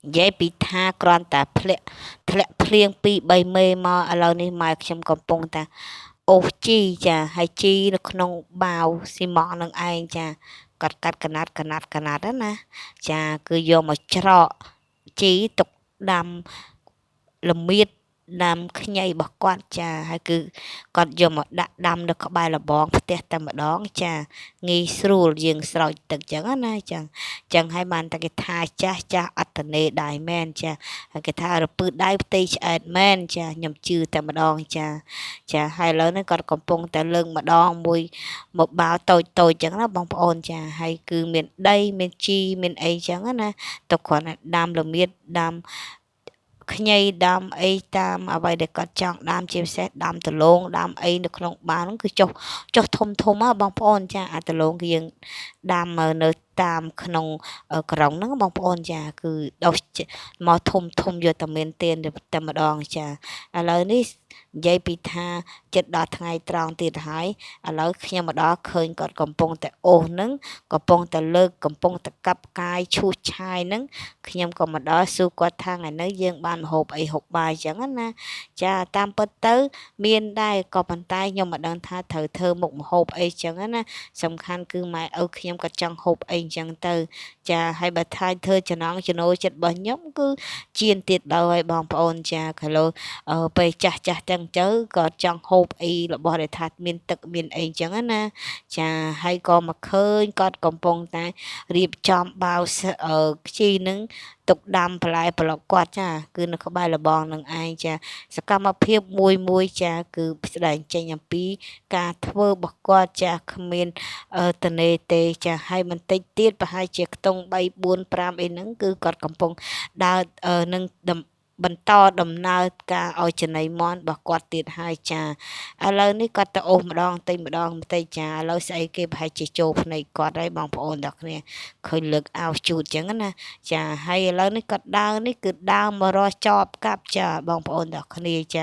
និយាយពីថាគ្រាន់តែធ្លាក់ភ្លៀង2 3មេមកឥឡូវនេះម៉ែខ្ញុំកំពុងតែអូសជីចាហើយជីនៅក្នុងបាវស៊ីម៉ង់នឹងឯងចាគាត់កាត់កណាត់ណាចាគឺយកមកច្រកជីទុកដាំល្មៀតដាំខ្ញីរបស់គាត់ចាហើយគឺគាត់យកមកដាក់ដាំនៅក្បែរលបងផ្ទះតែម្ដងចាងាយស្រួលយើងស្រោចទឹកចឹងណាចឹងហើយបានតែគេថាចាស់អត្តនេដៃមែនចាហើយគេថារពើដៃផ្ទៃឆ្អែតមែនចាខ្ញុំជឿតែម្ដងចាហើយឥឡូវនេះគាត់កំពុងតែលើកម្ដងមួយមកបាវតូចចឹងណាបងប្អូនចាហើយគឺមានដីមានជីមានអីចឹងណាទៅគ្រាន់តែដាំល្មៀតដាំខ្ញីដាំអីតាមអ្វីដែលគាត់ចង់ដាំជាពិសេសដាំដលងដាំអីនៅក្នុងបាវហ្នឹងគឺចុះធំបងប្អូនចាអាដលងគឺយើងដាំនៅតាមក្នុងក្រុងហ្នឹងបងប្អូនចាគឺដុះមកធំយកតែមានទៀនតែម្ដងចាឥឡូវនេះនិយាយពីថាចិត្តដល់ថ្ងៃត្រង់ទៀតហើយឥឡូវខ្ញុំមកដល់ឃើញគាត់កំពុងតែអូសហ្នឹងកំពុងតែលើកកំពុងតែកាប់កាយឈូសឆាយហ្នឹងខ្ញុំក៏មកដល់សួរគាត់ថាថ្ងៃនេះយើងបានម្ហូបអីហូបបាយចឹងណាចាតាមពិតទៅមានដែរក៏ប៉ុន្តែខ្ញុំមិនដឹងថាត្រូវធ្វើមុខម្ហូបអីចឹងណាសំខាន់គឺម៉ែឪខ្ញុំក៏ចង់ហូបអីចឹងទៅចាហើយបើថាធ្វើចំណង់ចំណូលចិត្តរបស់ខ្ញុំគឺជៀនទៀតដល់ហើយបងប្អូនចាគីឡូពេលចាស់ទាំងទៅក៏ចង់ហូបអីរបស់ដែលថាមានទឹកមានអីចឹងណាចាហើយក៏មកឃើញគាត់កំពុងតែរៀបចំបាវខ្ជីនឹងទុកដាំបន្លែប្លុកគាត់ចាគឺនៅក្បែរលបងនឹងឯងចាសកម្មភាពមួយចាគឺស្ដែងចេញអំពីការធ្វើរបស់គាត់ចាគ្មានតនេទេចាហើយបន្តិចទៀតប្រហែលជាខ្ទង់3 4 5អីហ្នឹងគឺគាត់កំពុងដើរនឹងបន្តដំណើរការឲ្យចំណីមន់របស់គាត់ទៀតហើយចាឥឡូវនេះគាត់ទៅអូសម្ដងបន្តិចចាឥឡូវស្អីគេប្រហែលជាចូលភ្នែកគាត់ហើយបងប្អូនទាំងគ្នាឃើញលើកអោសជូតចឹងណាចាហើយឥឡូវនេះគាត់ដើរនេះគឺដើរមករកចបកាប់ចាបងប្អូនទាំងគ្នាចា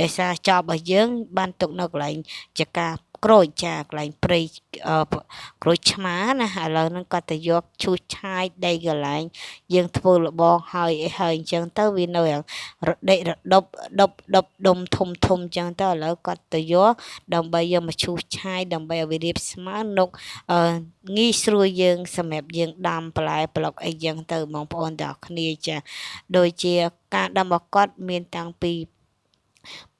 ដោយសារចបរបស់យើងបានទុកនៅកន្លែងចកាក្រូចចាកន្លែងព្រៃក្រូចឆ្មាណាឥឡូវហ្នឹងគាត់ទៅយកឈូសឆាយដីកន្លែងយើងធ្វើលបងហើយអីហើយអញ្ចឹងទៅវានៅរដេករដប់ដុំធំអញ្ចឹងទៅឥឡូវគាត់ទៅយកដើម្បីយកមកឈូសឆាយដើម្បីឲ្យវារាបស្មើនុកងាយស្រួលយើងសម្រាប់យើងដាំបន្លែប្លុកអីចឹងទៅបងប្អូនទាំងអស់គ្នាចាដូចជាការដាំរបស់គាត់មានតាំងពី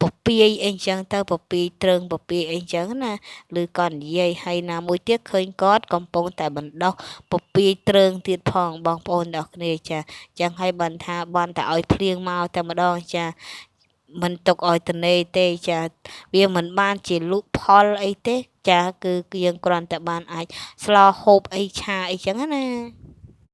ពពាយអីចឹងទៅពពាយត្រឹងពពាយអីចឹងណាឬគាត់និយាយហើយណាមួយទៀតឃើញគាត់កំពុងតែបណ្ដោះពពាយត្រឹងទៀតផងបងប្អូនទាំងអស់គ្នាចាចឹងហើយបានថាបានតែឲ្យភ្លៀងមកតែម្ដងចាមិនទុកឲ្យទនេទេចាវាមិនបានជាលក់ផលអីទេចាគឺយើងគ្រាន់តែបានអាចស្លហូបអីឆាអីចឹងណា